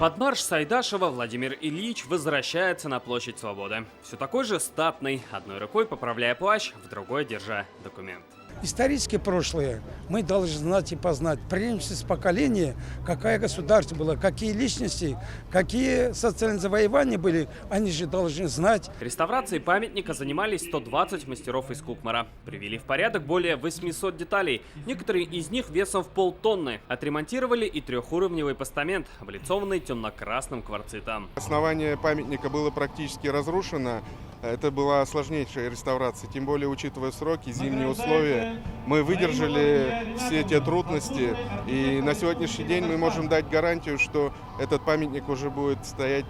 Под марш Сайдашева Владимир Ильич возвращается на площадь Свободы. Все такой же статный, одной рукой поправляя плащ, в другой держа документ. Историческое прошлое мы должны знать и познать. Преемственность поколения, какое государство было, какие личности, какие социальные завоевания были, они же должны знать. Реставрацией памятника занимались 120 мастеров из Кукмара. Привели в порядок более 800 деталей, некоторые из них весом в полтонны. Отремонтировали и трехуровневый постамент, облицованный темно-красным кварцитом. Основание памятника было практически разрушено. Это была сложнейшая реставрация, тем более учитывая сроки, зимние условия. Мы выдержали все эти трудности, и на сегодняшний день мы можем дать гарантию, что этот памятник уже будет стоять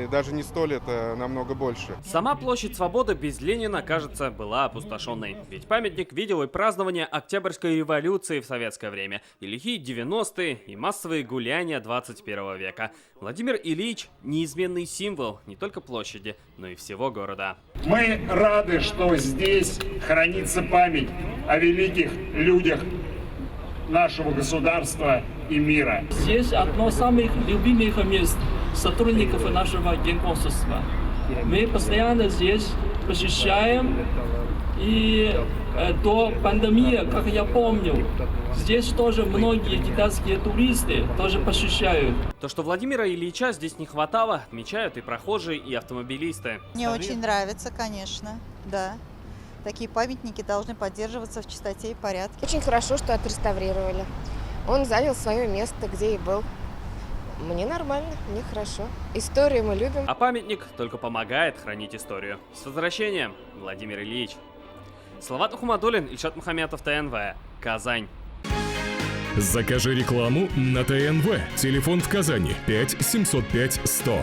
даже не 100 лет, а намного больше. Сама площадь Свободы без Ленина, кажется, была опустошенной. Ведь памятник видел и празднование Октябрьской революции в советское время, и лихие 90-е, и массовые гуляния 21 века. Владимир Ильич – неизменный символ не только площади, но и всего города. Мы рады, что здесь хранится память о великих людях нашего государства и мира. Здесь одно из самых любимых мест сотрудников нашего генконсульства. Мы постоянно здесь посещаем, и до пандемии, как я помню, здесь тоже многие китайские туристы тоже посещают. То, что Владимира Ильича здесь не хватало, отмечают и прохожие, и автомобилисты. Мне очень нравится, конечно, да. Такие памятники должны поддерживаться в чистоте и порядке. Очень хорошо, что отреставрировали. Он занял свое место, где и был. Мне нормально, мне хорошо. Историю мы любим. А памятник только помогает хранить историю. С возвращением, Владимир Ильич. Салават Ухмадуллин, Ильшат Мухаметов, ТНВ, Казань. Закажи рекламу на ТНВ. Телефон в Казани 5 705 100.